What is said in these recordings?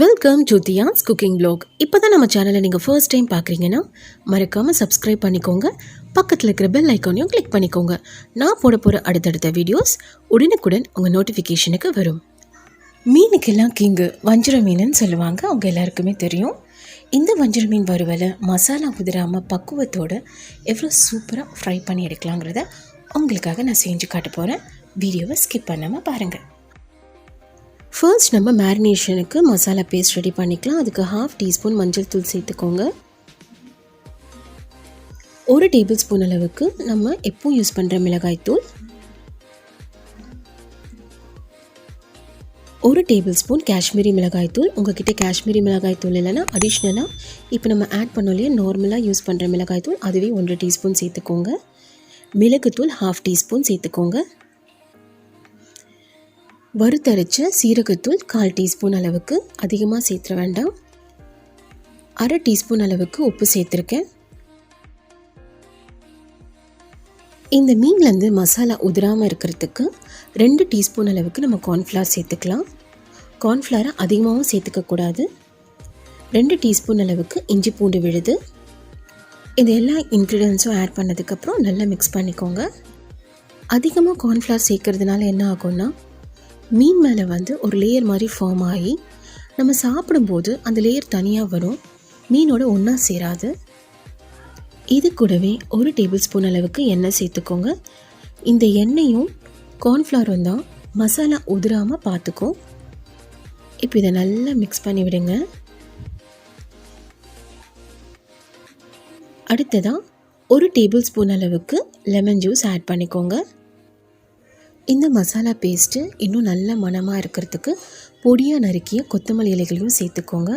Welcome to Dhiyan's cooking vlog. இப்போ தான் நம்ம சேனலை நீங்கள் ஃபர்ஸ்ட் டைம் பார்க்குறீங்கன்னா மறக்காமல் சப்ஸ்கிரைப் பண்ணிக்கோங்க. பக்கத்தில் இருக்கிற பெல் ஐக்கானையும் கிளிக் பண்ணிக்கோங்க. நான் போட போகிற அடுத்தடுத்த வீடியோஸ் உடனுக்குடன் உங்கள் நோட்டிஃபிகேஷனுக்கு வரும். மீனுக்கெல்லாம் கிங்கு வஞ்சர மீனுன்னு சொல்லுவாங்க, அவங்க எல்லாருக்குமே தெரியும். இந்த வஞ்சர மீன் வறுவலை மசாலா உதிராமல் பக்குவத்தோடு எவ்வளோ சூப்பராக ஃப்ரை பண்ணி எடுக்கலாங்கிறத உங்களுக்காக நான் செஞ்சு காட்ட போகிறேன். வீடியோவை ஸ்கிப் பண்ணாமல் பாருங்கள். ஃபர்ஸ்ட் நம்ம மேரினேஷனுக்கு மசாலா பேஸ்ட் ரெடி பண்ணிக்கலாம். அதுக்கு 1/2 டீஸ்பூன் மஞ்சள் தூள் சேர்த்துக்கோங்க. 1 டேபிள் ஸ்பூன் அளவுக்கு நம்ம எப்பவும் யூஸ் பண்ணுற மிளகாய் தூள், 1 டேபிள் ஸ்பூன் காஷ்மீரி மிளகாய் தூள். உங்ககிட்ட காஷ்மீரி மிளகாய் தூள் இல்லைன்னா அடிஷ்னலாக இப்போ நம்ம ஆட் பண்ணோம் இல்லையா நார்மலாக யூஸ் பண்ணுற மிளகாய் தூள், அதுவே 1 டீஸ்பூன் சேர்த்துக்கோங்க. மிளகுத்தூள் 1/2 டீஸ்பூன் சேர்த்துக்கோங்க. வறுத்தரைச்ச சீரகத்தூள் 1/4 டீஸ்பூன் அளவுக்கு, அதிகமாக சேர்த்துற வேண்டாம். 1/2 டீஸ்பூன் அளவுக்கு உப்பு சேர்த்துருக்கேன். இந்த மீன்லேருந்து மசாலா உதிராமல் இருக்கிறதுக்கு 2 டீஸ்பூன் அளவுக்கு நம்ம கார்ன்ஃப்ளவர் சேர்த்துக்கலாம். கார்ன்ஃப்ளவரை அதிகமாகவும் சேர்த்துக்கக்கூடாது. 2 டீஸ்பூன் அளவுக்கு இஞ்சி பூண்டு விழுது. இது எல்லா இன்க்ரீடியன்ஸும் ஆட் பண்ணதுக்கப்புறம் நல்லா மிக்ஸ் பண்ணிக்கோங்க. அதிகமாக கார்ன்ஃப்ளவர் சேர்க்கறதுனால என்ன ஆகும்னா மீன் மேலே ஒரு லேயர் மாதிரி ஃபார்ம் ஆகி நம்ம சாப்பிடும்போது அந்த லேயர் தனியாக வரும், மீனோட ஒன்றா சேராது. இது கூடவே 1 டேபிள் ஸ்பூன் அளவுக்கு எண்ணெய் சேர்த்துக்கோங்க. இந்த எண்ணெயும் கார்ன்ஃப்ளவரும் தான் மசாலா உதிராமல் பார்த்துக்கும். இப்போ இதை நல்லா மிக்ஸ் பண்ணி விடுங்க. அடுத்ததாக 1 டேபிள் ஸ்பூன் அளவுக்கு லெமன் ஜூஸ் ஆட் பண்ணிக்கோங்க. இந்த மசாலா பேஸ்ட்டு இன்னும் நல்ல மணமாக இருக்கிறதுக்கு பொடியாக நறுக்கிய கொத்தமல்லி இலைகளையும் சேர்த்துக்கோங்க.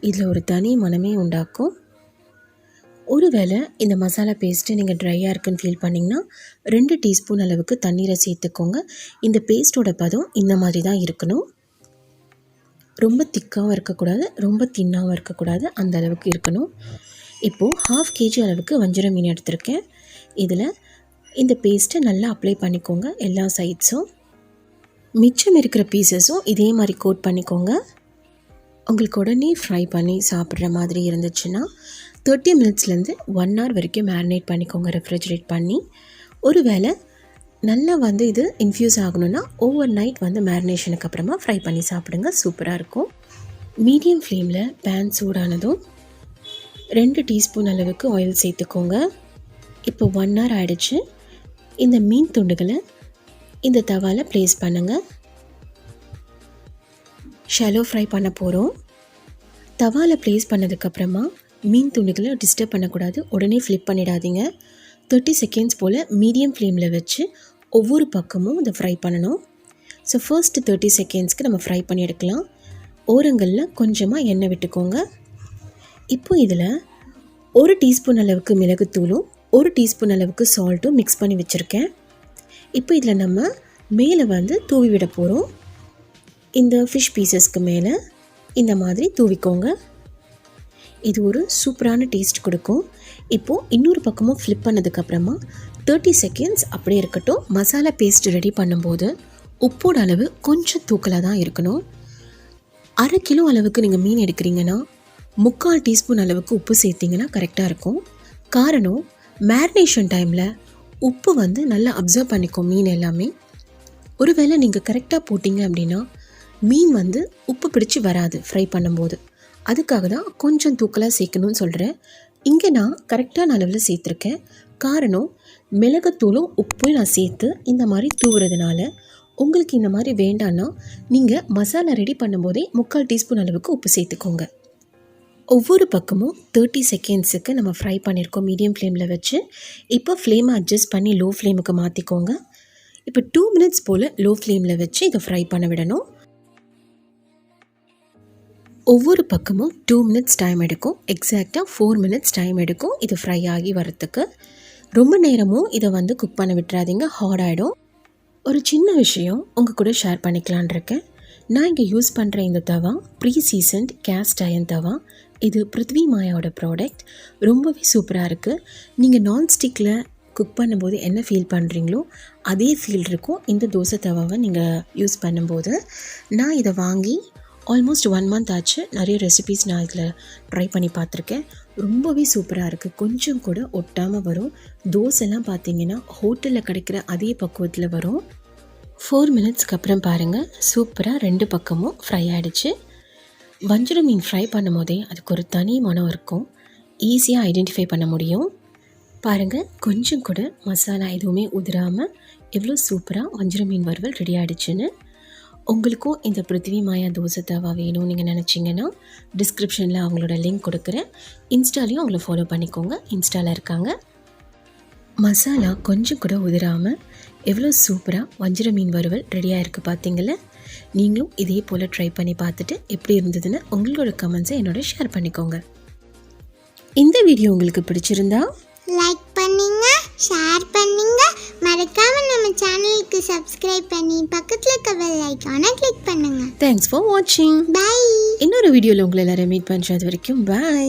இதில் ஒரு தனி மணமே உண்டாக்கும். ஒருவேளை இந்த மசாலா பேஸ்ட்டு நீங்கள் ட்ரையாக இருக்குன்னு ஃபீல் பண்ணிங்கன்னா 2 டீஸ்பூன் அளவுக்கு தண்ணீரை சேர்த்துக்கோங்க. இந்த பேஸ்ட்டோட பதம் இந்த மாதிரி தான் இருக்கணும். ரொம்ப திக்காகவும் இருக்கக்கூடாது, ரொம்ப தின்னாகவும் இருக்கக்கூடாது, அந்த அளவுக்கு இருக்கணும். இப்போது 1/2 kg அளவுக்கு வஞ்சர மீன் எடுத்திருக்கேன். இதில் இந்த பேஸ்ட்டை நல்லா அப்ளை பண்ணிக்கோங்க எல்லா சைட்ஸும். மிச்சம் இருக்கிற பீசஸும் இதே மாதிரி கோட் பண்ணிக்கோங்க. உங்களுக்கு உடனே ஃப்ரை பண்ணி சாப்பிட்ற மாதிரி இருந்துச்சுன்னா 30 மினிட்ஸ்லேருந்து 1 hour வரைக்கும் மேரினேட் பண்ணிக்கோங்க ரெஃப்ரிஜரேட் பண்ணி. ஒருவேளை நல்லா இது இன்ஃப்யூஸ் ஆகணும்னா ஓவர் நைட் மேரினேஷனுக்கு அப்புறமா ஃப்ரை பண்ணி சாப்பிடுங்க, சூப்பராக இருக்கும். மீடியம் ஃப்ளேமில் பேன் சூடானதும் 2 டீஸ்பூன் அளவுக்கு ஆயில் சேர்த்துக்கோங்க. இப்போ 1 hour ஆகிடுச்சு. இந்த மீன் துண்டுகளை இந்த தவாவில் ப்ளேஸ் பண்ணுங்கள். ஷாலோ ஃப்ரை பண்ண போகிறோம். தவாவில் ப்ளேஸ் பண்ணதுக்கப்புறமா மீன் துண்டுகளை டிஸ்டர்ப் பண்ணக்கூடாது, உடனே ஃப்ளிப் பண்ணிடாதீங்க. 30 செகண்ட்ஸ் போல் மீடியம் ஃப்ளேமில் வச்சு ஒவ்வொரு பக்கமும் இதை ஃப்ரை பண்ணணும். ஸோ ஃபர்ஸ்ட் 30 செகண்ட்ஸ்க்கு நம்ம ஃப்ரை பண்ணி எடுக்கலாம். ஓரங்களில் கொஞ்சமாக எண்ணெய் விட்டுக்கோங்க. இப்போ இதில் 1 டீஸ்பூன் அளவுக்கு மிளகுத்தூளும் 1 டீஸ்பூன் அளவுக்கு சால்ட்டும் மிக்ஸ் பண்ணி வச்சுருக்கேன். இப்போ இதில் நம்ம மேலே தூவி விட போகிறோம். இந்த ஃபிஷ் பீசஸ்க்கு மேலே இந்த மாதிரி தூவிக்கோங்க. இது ஒரு சூப்பரான டேஸ்ட் கொடுக்கும். இப்போது இன்னொரு பக்கமும் ஃப்ளிப் பண்ணதுக்கப்புறமா 30 செகண்ட்ஸ் அப்படியே இருக்கட்டும். மசாலா பேஸ்ட் ரெடி பண்ணும்போது உப்போட அளவு கொஞ்சம் தூக்கலாக தான் இருக்கணும். 1/2 கிலோ அளவுக்கு நீங்கள் மீன் எடுக்கிறீங்கன்னா 3/4 டீஸ்பூன் அளவுக்கு உப்பு சேர்த்திங்கன்னா கரெக்டாக இருக்கும். காரணம் மேரினேஷன் டைமில் உப்பு நல்லா அப்சர்வ் பண்ணிக்கும் மீன் எல்லாமே. ஒருவேளை நீங்கள் கரெக்டாக போட்டிங்க அப்படின்னா மீன் உப்பு பிடிச்சி வராது ஃப்ரை பண்ணும்போது. அதுக்காக தான் கொஞ்சம் தூக்கலாக சேர்க்கணும்னு சொல்கிறேன். இங்கே நான் கரெக்டான அளவில் சேர்த்துருக்கேன். காரணம் மிளகுத்தூளும் உப்பும் நான் சேர்த்து இந்த மாதிரி தூவுறதுனால. உங்களுக்கு இந்த மாதிரி வேண்டான்னா நீங்கள் மசாலா ரெடி பண்ணும்போதே 3/4 டீஸ்பூன் அளவுக்கு உப்பு சேர்த்துக்கோங்க. ஒவ்வொரு பக்கமும் 30 செகண்ட்ஸுக்கு நம்ம ஃப்ரை பண்ணியிருக்கோம் மீடியம் ஃப்ளேமில் வச்சு. இப்போ ஃப்ளேமை அட்ஜஸ்ட் பண்ணி லோ ஃப்ளேமுக்கு மாற்றிக்கோங்க. இப்போ 2 மினிட்ஸ் போல் லோ ஃப்ளேமில் வச்சு இதை ஃப்ரை பண்ண விடணும். ஒவ்வொரு பக்கமும் 2 மினிட்ஸ் டைம் எடுக்கும். எக்ஸாக்டாக 4 மினிட்ஸ் டைம் எடுக்கும் இது ஃப்ரை ஆகி வரத்துக்கு. ரொம்ப நேரமும் இதை குக் பண்ண விட்டுறாதீங்க, ஹார்ட் ஆகிடும். ஒரு சின்ன விஷயம் உங்கள் கூட ஷேர் பண்ணிக்கலான் இருக்கேன். நான் இங்கே யூஸ் பண்ணுற இந்த தவா ப்ரீ சீசன்ட் கேஸ்ட் அயன் தவா. இது PRITHVIMAYAவோட ப்ராடக்ட். ரொம்பவே சூப்பராக இருக்குது. நீங்கள் நான்ஸ்டிக்கில் குக் பண்ணும்போது என்ன ஃபீல் பண்ணுறீங்களோ அதே ஃபீல் இருக்கும் இந்த தோசை தவாவை நீங்கள் யூஸ் பண்ணும்போது. நான் இதை வாங்கி ஆல்மோஸ்ட் 1 மந்த் ஆச்சு. நிறைய ரெசிபீஸ் நான் இதில் ட்ரை பண்ணி பார்த்துருக்கேன். ரொம்பவே சூப்பராக இருக்குது. கொஞ்சம் கூட ஒட்டாமல் வரும். தோசைலாம் பார்த்தீங்கன்னா ஹோட்டலில் கிடைக்கிற அதே பக்குவத்தில் வரும். 4 மினிட்ஸ்க்கு அப்புறம் பாருங்கள், சூப்பராக 2 பக்கமும் ஃப்ரை ஆகிடுச்சு. வஞ்சரம் மீன் ஃப்ரை பண்ணும் போதே அதுக்கு ஒரு தனி மனம் இருக்கும். ஈஸியாக ஐடென்டிஃபை பண்ண முடியும். பாருங்கள், கொஞ்சம் கூட மசாலா எதுவுமே உதிராமல் எவ்வளோ சூப்பராக வஞ்சரம் மீன் வறுவல் ரெடி ஆகிடுச்சுன்னு. உங்களுக்கும் இந்த பிருத்திவிமாயா தோசை தவா வேணும்னு நீங்கள் நினச்சிங்கன்னா டிஸ்கிரிப்ஷனில் அவங்களோட லிங்க் கொடுக்குறேன். இன்ஸ்டாலையும் அவங்கள ஃபாலோ பண்ணிக்கோங்க. இன்ஸ்டாவில் இருக்காங்க. மசாலா கொஞ்சம் கூட உதிராமல் எவ்வளோ சூப்பராக வஞ்சரம் மீன் வறுவல் ரெடியாக இருக்குது பார்த்தீங்களா? நீங்களும் இதே போல் ட்ரை பண்ணி பார்த்துட்டு எப்படி இருந்ததுன்னு உங்களோட கமெண்ட்ஸை என்னோட ஷேர் பண்ணிக்கோங்க. இந்த வீடியோ உங்களுக்கு பிடிச்சிருந்தா லைக் பண்ணுங்க, ஷேர் பண்ணுங்க, மறக்காம நம்ம சேனலுக்கு சப்ஸ்கிரைப் பண்ணி பக்கத்துல இருக்க பெல் ஐகானை கிளிக் பண்ணுங்க. தேங்க்ஸ் ஃபார் வாட்சிங். பை. இன்னொரு வீடியோவில் உங்களை எல்லாரும் மீட் பண்ணுறது வரைக்கும் பை.